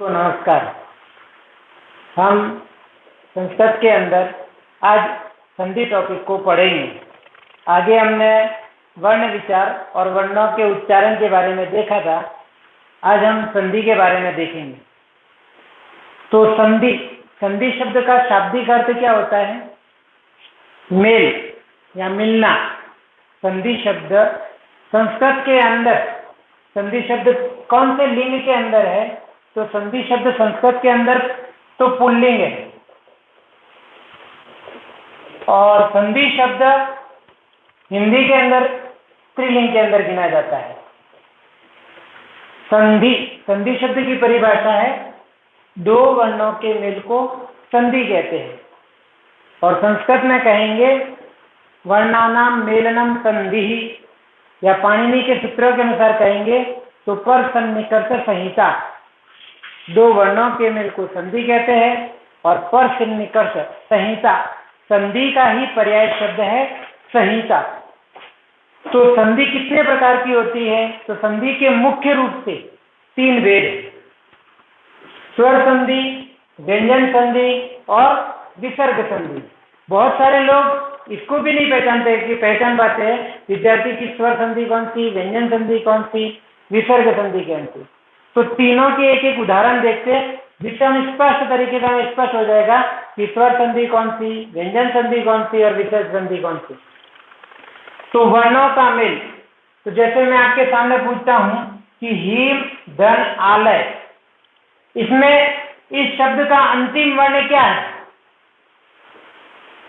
तो नमस्कार। हम संस्कृत के अंदर आज संधि टॉपिक को पढ़ेंगे। आगे हमने वर्ण विचार और वर्णों के उच्चारण के बारे में देखा था। आज हम संधि के बारे में देखेंगे। तो संधि शब्द का शाब्दिक अर्थ क्या होता है? मेल या मिलना। संधि शब्द संस्कृत के अंदर, संधि शब्द कौन से लिंग के अंदर है? तो संधि शब्द संस्कृत के अंदर तो पुल्लिंग है, और संधि शब्द हिंदी के अंदर स्त्रीलिंग के अंदर गिना जाता है। संधि शब्द की परिभाषा है दो वर्णों के मेल को संधि कहते हैं, और संस्कृत में कहेंगे वर्णानाम मेलनम संधि, या पाणिनि के सूत्रों के अनुसार कहेंगे तो पर सन्निकर्ष संहिता। दो वर्णों के मेल को संधि कहते हैं, और पर सन्निकर्ष संहिता संधि का ही पर्याय शब्द है संहिता। तो संधि कितने प्रकार की होती है? तो संधि के मुख्य रूप से तीन भेद: स्वर संधि, व्यंजन संधि और विसर्ग संधि। बहुत सारे लोग इसको भी नहीं पहचान पाते हैं विद्यार्थी की स्वर संधि कौन सी, व्यंजन संधि कौन सी, विसर्ग संधि कौन सी। तो तीनों के एक एक उदाहरण देखते हैं, जिससे हम स्पष्ट तरीके से हमें स्पष्ट हो जाएगा कि स्वर संधि कौन सी, व्यंजन संधि कौन सी और विसर्ग संधि कौन सी। तो वर्णों का मेल, तो जैसे मैं आपके सामने पूछता हूं कि हीम धन आलय, इसमें इस शब्द का अंतिम वर्ण क्या है?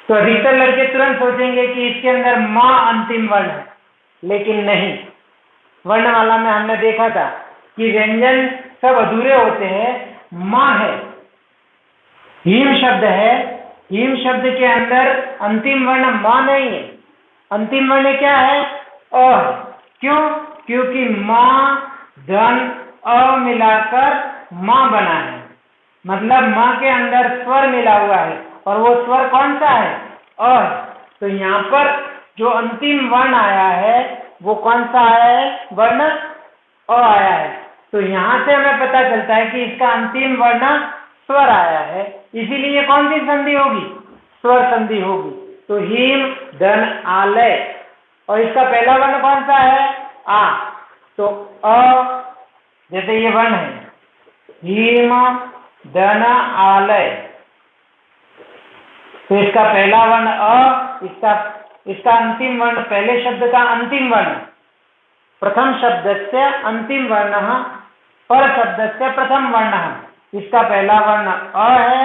तो अधिकतर लड़के तुरंत सोचेंगे कि इसके अंदर मां अंतिम वर्ण है, लेकिन नहीं। वर्णमाला में हमने देखा था कि व्यंजन सब अधूरे होते हैं, मां है। हीम शब्द है, हीम शब्द के अंदर अंतिम वर्ण मां नहीं है। अंतिम वर्ण क्या है? अ। क्यों? क्योंकि मां धन अ मिलाकर मां बना है, मतलब मां के अंदर स्वर मिला हुआ है, और वो स्वर कौन सा है? अ। तो यहाँ पर जो अंतिम वर्ण आया है वो कौन सा आया है? वर्ण अ आया है। तो यहाँ से हमें पता चलता है कि इसका अंतिम वर्ण स्वर आया है, इसीलिए कौन सी संधि होगी? स्वर संधि होगी। तो हीम धन आलय, और इसका पहला वर्ण कौन सा है? आ। तो अ, जैसे ये वर्ण है हीम धन आलय, तो इसका पहला वर्ण अ, इसका अंतिम वर्ण, पहले शब्द का अंतिम वर्ण, प्रथम शब्द से अंतिम वर्ण पर शब्द से प्रथम वर्ण। इसका पहला वर्ण अ है,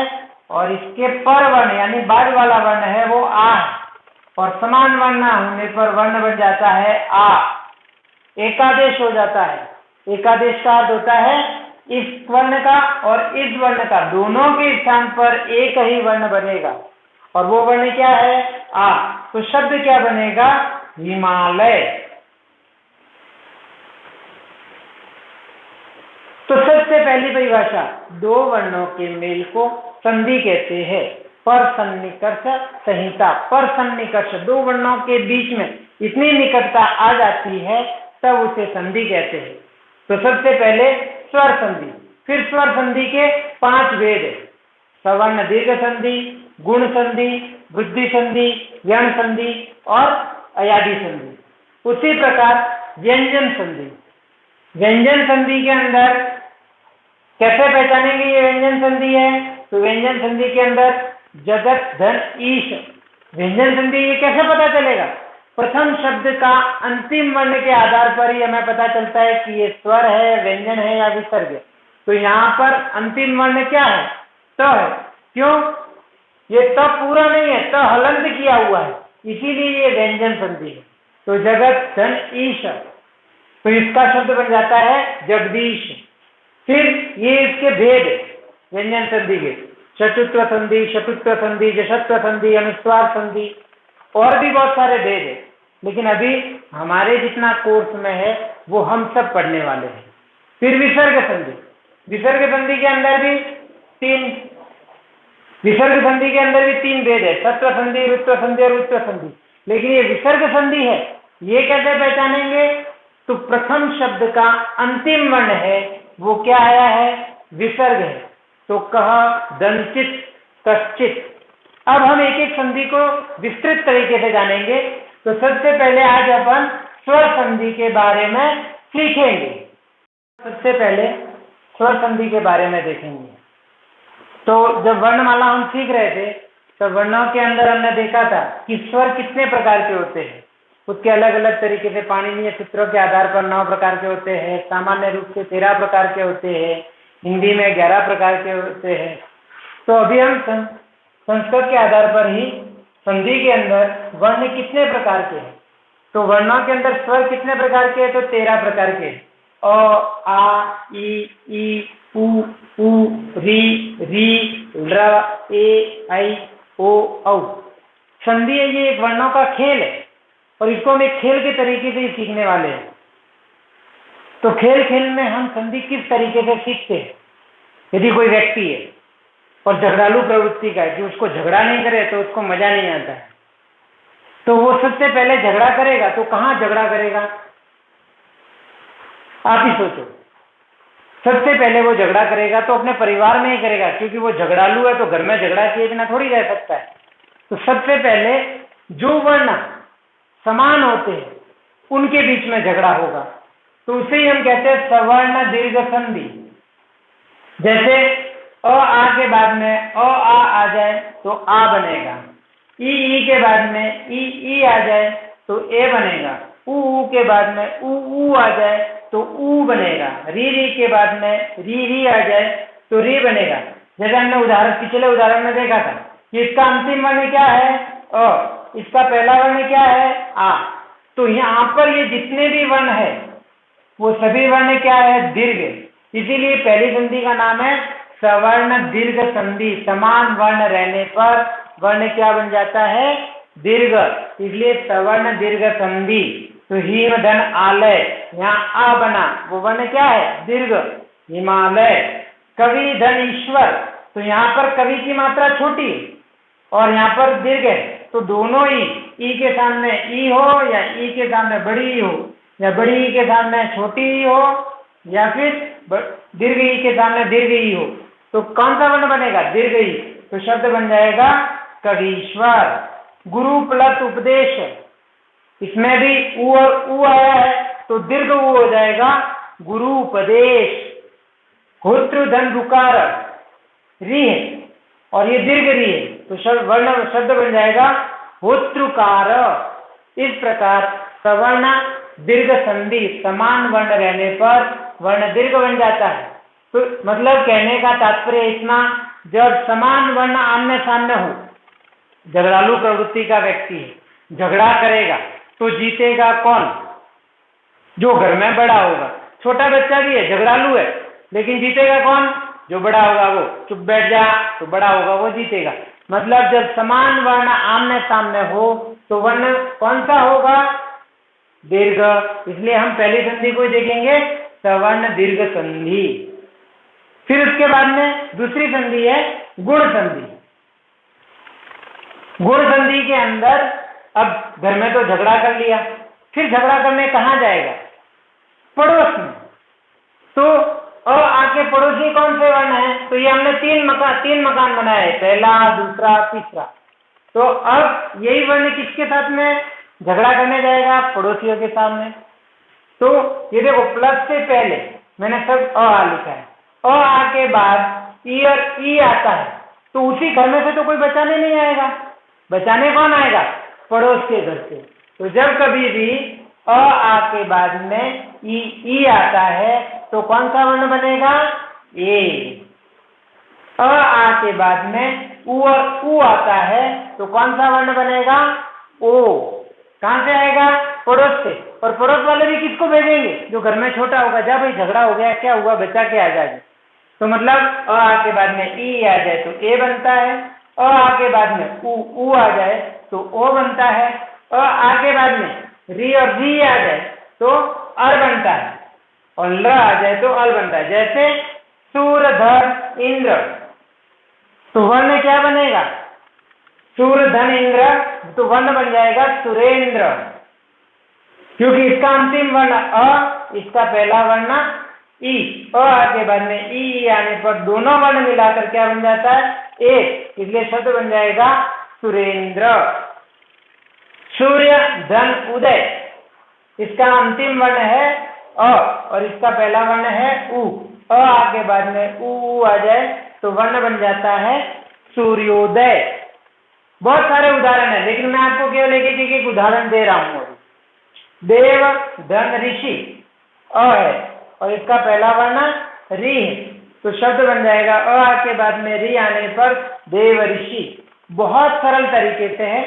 और इसके पर वर्ण यानी बाद वाला वर्ण है वो आ है, और समान वर्ण होने पर वर्ण बन जाता है आ, एकादेश हो जाता है। एकादेश का अर्थ होता है इस वर्ण का और इस वर्ण का दोनों के स्थान पर एक ही वर्ण बनेगा, और वो वर्ण क्या है? आ। तो शब्द क्या बनेगा? हिमालय। तो सबसे पहली परिभाषा, दो वर्णों के मेल को संधि कहते हैं। पर सन्निकर्ष संहिता, पर सन्निकर्ष, दो वर्णों के बीच में इतनी निकटता आ जाती है तब उसे संधि कहते हैं। तो सबसे पहले स्वर संधि, फिर स्वर संधि के 5 भेद है: सवर्ण दीर्घ संधि, गुण संधि, वृद्धि संधि, यण संधि और अयादि संधि। उसी प्रकार व्यंजन संधि, व्यंजन संधि के अंदर कैसे पहचानेंगे ये व्यंजन संधि है? तो व्यंजन संधि के अंदर जगत धन ईश, व्यंजन संधि ये कैसे पता चलेगा? प्रथम शब्द का अंतिम वर्ण के आधार पर ही हमें पता चलता है कि ये स्वर है, व्यंजन है या विसर्ग है। तो यहाँ पर अंतिम वर्ण क्या है? त है। क्यों? ये त पूरा नहीं है, त हलंत किया हुआ है, इसीलिए ये व्यंजन संधि है। तो जगत धन ईश, तो इसका शब्द बन जाता है जगदीश। फिर ये इसके भेद व्यंजन संधि के: चतुत्व संधि, शतुत्व संधि, जशत्व संधि, अनुस्वार संधि, और भी बहुत सारे भेद है, लेकिन अभी हमारे जितना कोर्स में है वो हम सब पढ़ने वाले हैं। फिर विसर्ग संधि, विसर्ग संधि के अंदर भी तीन भेद है: सत्व संधि, ऋत्व संधि और उत्व संधि। लेकिन ये विसर्ग संधि है, ये कैसे पहचानेंगे? तो प्रथम शब्द का अंतिम वर्ण है वो क्या आया है? विसर्ग है। तो कह, दंचित, कश्चित। अब हम एक एक संधि को विस्तृत तरीके से जानेंगे। तो सबसे पहले आज अपन स्वर संधि के बारे में सीखेंगे। सबसे पहले स्वर संधि के बारे में देखेंगे। तो जब वर्णमाला हम सीख रहे थे तो वर्णों के अंदर हमने देखा था कि स्वर कितने प्रकार के होते हैं। उसके अलग अलग तरीके से पाणिनीय सूत्रों के आधार पर 9 प्रकार के होते हैं, सामान्य रूप से 13 प्रकार के होते हैं, हिंदी में 11 प्रकार के होते हैं। तो अभी हम संस्कृत के आधार पर ही संधि के अंदर वर्ण कितने प्रकार के हैं। तो वर्णों के अंदर स्वर कितने प्रकार के हैं? तो 13 प्रकार के। अ, आ, ई, उ, री, र, ए, ऐ, ओ, औ। संधि ये एक वर्णों का खेल है और इसको हम एक खेल के तरीके से ही सीखने वाले हैं। तो खेल खेल में हम संधि किस तरीके से सीखते हैं। यदि कोई व्यक्ति है और झगड़ालू प्रवृत्ति का है कि उसको झगड़ा नहीं करे तो उसको मजा नहीं आता है, तो वो सबसे पहले झगड़ा करेगा तो कहाँ झगड़ा करेगा? आप ही सोचो। सबसे पहले वो झगड़ा करेगा तो अपने परिवार में ही करेगा, क्योंकि वो झगड़ालू है तो घर में झगड़ा किए बिना थोड़ी रह सकता है। तो सबसे पहले जो वर्ण समान होते हैं उनके बीच में झगड़ा होगा। तो उसे ही हम कहते हैं सवर्ण दीर्घ संधि। जैसे अ आ के बाद में अ आ जाए तो आ बनेगा, ई के बाद में ई आ जाए तो ए बनेगा, ऊ के बाद में ऊ आ जाए तो ऊ बनेगा, री के बाद में री आ जाए तो री बनेगा। जैसे हमने पिछले उदाहरण में देखा था कि इसका अंतिम वर्ण क्या है? अ। इसका पहला वर्ण क्या है? आ। तो यहाँ पर ये जितने भी वर्ण है वो सभी वर्ण क्या है? दीर्घ। इसीलिए पहली संधि का नाम है सवर्ण दीर्घ संधि। समान वर्ण रहने पर वर्ण क्या बन जाता है? दीर्घ। इसलिए सवर्ण दीर्घ संधि। तो हिम धन आलय, यहाँ आ बना, वो वर्ण क्या है? दीर्घ, हिमालय। कवि धन ईश्वर, तो यहाँ पर कवि की मात्रा छोटी और यहाँ पर दीर्घ है, तो दोनों ही ई के सामने ई हो या ई के सामने बड़ी ई हो या बड़ी ई के सामने छोटी ई हो या फिर दीर्घ ई के सामने दीर्घ ई हो, तो कौन सा वर्ण बनेगा? दीर्घ ई। तो शब्द बन जाएगा कवीश्वर। गुरु प्लस उपदेश, इसमें भी उ और उ आया है तो दीर्घ उ हो जाएगा गुरु उपदेश। होत्र धन रुकार, री है और ये दीर्घ री है, तो शब्द बन जाएगा होत्रुकार। इस प्रकार सवर्ण दीर्घ संधि, समान वर्ण रहने पर वर्ण दीर्घ बन जाता है। तो मतलब कहने का तात्पर्य इतना, जब समान वर्ण आमने सामने हो, झगड़ालू प्रवृत्ति का व्यक्ति है, झगड़ा करेगा तो जीतेगा कौन? जो घर में बड़ा होगा। छोटा बच्चा भी है, झगड़ालू है, लेकिन जीतेगा कौन? जो बड़ा होगा। वो चुप बैठ जा तो बड़ा होगा, वो जीतेगा। मतलब जब समान वर्ण आमने सामने हो तो वर्ण कौन सा होगा? दीर्घ। इसलिए हम पहली संधि को देखेंगे सवर्ण दीर्घ संधि। फिर उसके बाद में दूसरी संधि है गुण संधि। गुण संधि के अंदर अब घर में तो झगड़ा कर लिया, फिर झगड़ा करने कहाँ जाएगा? पड़ोस में। तो और आके पड़ोसी कौन से वर्ण है? तो ये हमने तीन मकान बनाए, पहला, दूसरा, तीसरा। तो अब यही वर्ण किसके साथ में झगड़ा करने जाएगा? पड़ोसियों के सामने। तो ये देखो, प्लस से पहले मैंने सब अ लिखा है, अ के बाद ई और ई आता है, तो उसी घर में से तो कोई बचाने नहीं आएगा। बचाने कौन आएगा? पड़ोस के घर से। तो जब कभी भी अ के बाद में ई आता है तो कौन सा वर्ण बनेगा? ए। अ के बाद में उ और उ आता है तो कौन सा वर्ण बनेगा? ओ। कहां से आएगा? पड़ोस से। और पड़ोस वाले भी किसको भेजेंगे? जो घर में छोटा होगा, जा भाई झगड़ा हो गया, क्या हुआ, बचा के आ जाए। तो मतलब अ के बाद में ई आ जाए तो ए बनता है, अ के बाद में उ आ जाए तो ओ बनता है, अ के बाद में री और री आ जाए तो अर बनता है, और ल आ जाए तो अल बनता है। जैसे सूरधर इंद्र, तो वर्ण क्या बनेगा? सूरधन इंद्र, तो वर्ण बन जाएगा सुरेंद्र, क्योंकि इसका अंतिम वर्ण अ, इसका पहला वर्ण ई, अ के बाद में ई आने पर दोनों वर्ण मिलाकर क्या बन जाता है? एक, इसलिए शब्द बन जाएगा सुरेंद्र। सूर्य धन उदय, इसका अंतिम वर्ण है अ और इसका पहला वर्ण है उ। अ के बाद में उ आ जाए तो वर्ण बन जाता है सूर्योदय। बहुत सारे उदाहरण है, लेकिन मैं आपको केवल एक उदाहरण दे रहा हूं। देव धन ऋषि, अ है और इसका पहला वर्ण री है, तो शब्द बन जाएगा अ के बाद में री आने पर देव ऋषि। बहुत सरल तरीके से है,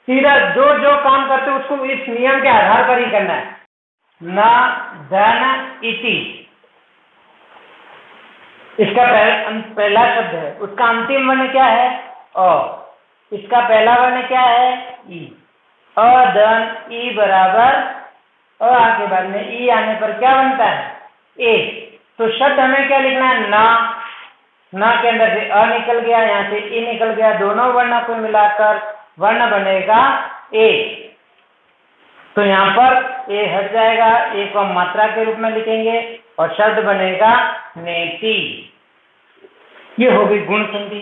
सीधा जो जो काम करते उसको इस नियम के आधार पर ही करना है। न धन इति, इसका पहला शब्द है, उसका अंतिम वर्ण क्या है? अ। इसका पहला वर्ण क्या है? ई। अधन ई बराबर अ के बाद में ई आने पर क्या बनता है? ए। तो शब्द हमें क्या लिखना है? ना के अंदर से अ निकल गया, यहाँ से ई निकल गया, दोनों वर्णों को मिलाकर वर्ण बनेगा ए। तो यहाँ पर ए हट जाएगा, ए को हम मात्रा के रूप में लिखेंगे और शब्द बनेगा नेति। ये हो गई गुण संधि।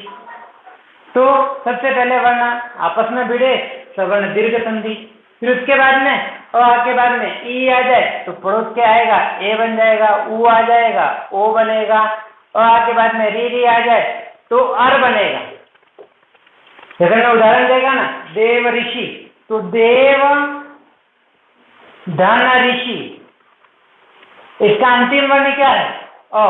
तो सबसे पहले वर्ण आपस में भिड़े, सवर्ण दीर्घ संधि। फिर उसके बाद में अ के बाद में ई आ जाए तो पड़ोस के आएगा, ए बन जाएगा, उ आ जाएगा, ओ बनेगा, अ के बाद में री आ जाए तो अर बनेगा। जैसे मैं उदाहरण देगा ना, देव ऋषि, तो देव धन ऋषि, इसका अंतिम वर्ण क्या है? अ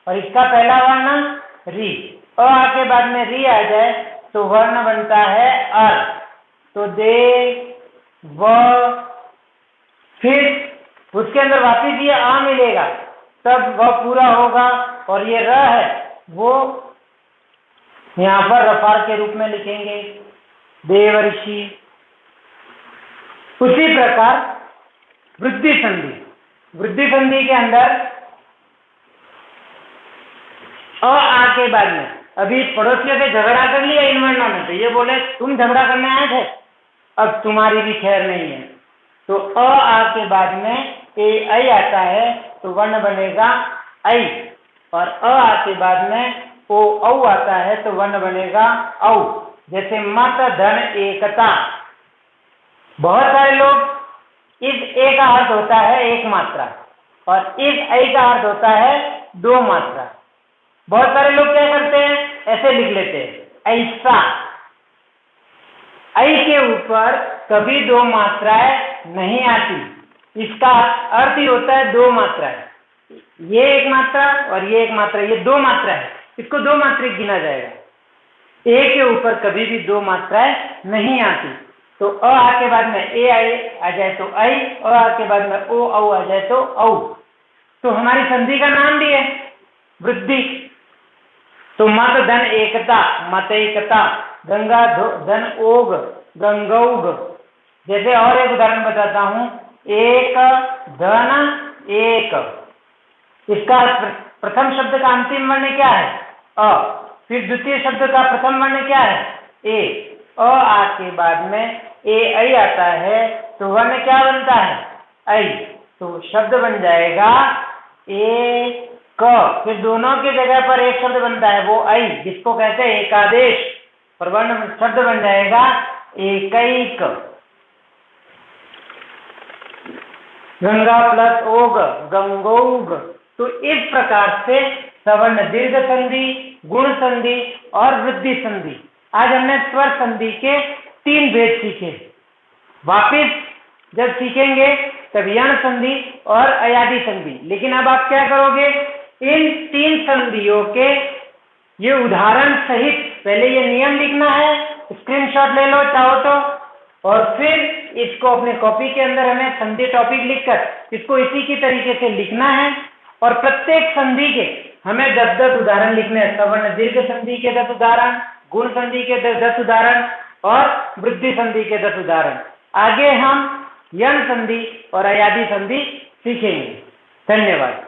और इसका पहला वर्ण री। अ के बाद में री आ जाए तो वर्ण बनता है अर। तो दे व, फिर उसके अंदर वापिस ये आ मिलेगा, तब वह पूरा होगा और ये र है वो यहाँ पर रफार के रूप में लिखेंगे, देव ऋषि। उसी प्रकार वृद्धि संधि, वृद्धि संधि के अंदर आ के बाद में अभी पड़ोसियों से झगड़ा कर लिया इन वर्णों में, तो ये बोले तुम झगड़ा करने आए थे, अब तुम्हारी भी खैर नहीं है। तो आ के बाद में ए आई आता है तो वर्ण बनेगा आई, और आ के बाद में ओ औ आता है तो वर्ण बनेगा औ। जैसे मत धन एकता, बहुत सारे लोग इस ए का अर्थ होता है एक मात्रा और इस आई का अर्थ होता है दो मात्रा। बहुत सारे लोग क्या करते हैं, ऐसे लिख लेते हैं ऐसा। आई के ऊपर कभी दो मात्राएं नहीं आती, इसका अर्थ ही होता है दो मात्राएं। ये एक मात्रा और ये एक मात्रा, ये दो मात्रा है, इसको दो मात्रिक गिना जाएगा। ए के ऊपर कभी भी दो मात्राएं नहीं आती। तो अ के बाद में ए आई आ जाए तो आई, अ के बाद में ओ औ आ जाए तो औ। तो हमारी संधि का नाम भी है वृद्धि। तो मत धन एकता, मतैकता, गंगा धन ओग, गंगौग। जैसे और एक उदाहरण बताता हूं, एक धन एक, इसका प्रथम शब्द का अंतिम वर्ण क्या है? अ। फिर द्वितीय शब्द का प्रथम वर्ण क्या है? ए। अ के बाद में ए आई आता है तो वर्ण क्या बनता है? आई। तो शब्द बन जाएगा ए क। फिर दोनों की जगह पर एक शब्द बनता है वो आई, जिसको कहते हैं एकादेश, और वर्ण शब्द बन जाएगा एकैक। गंगा प्लस ओग, गंगौग। तो इस प्रकार से सवर्ण दीर्घ संधि, गुण संधि और वृद्धि संधि, आज हमने स्वर संधि के 3 भेद सीखे। वापिस जब सीखेंगे तब यण संधि और अयादि संधि। लेकिन अब आप क्या करोगे, इन 3 संधियों के ये उदाहरण सहित पहले ये नियम लिखना है, स्क्रीनशॉट ले लो चाहो तो, और फिर इसको अपने कॉपी के अंदर हमें संधि टॉपिक लिखकर इसको इसी की तरीके से लिखना है। और प्रत्येक संधि के हमें 10-10 उदाहरण लिखने हैं। सवर्ण दीर्घ संधि के 10 उदाहरण, गुण संधि के 10 उदाहरण और वृद्धि संधि के 10 उदाहरण। आगे हम यण संधि और अयादि संधि सीखेंगे। धन्यवाद।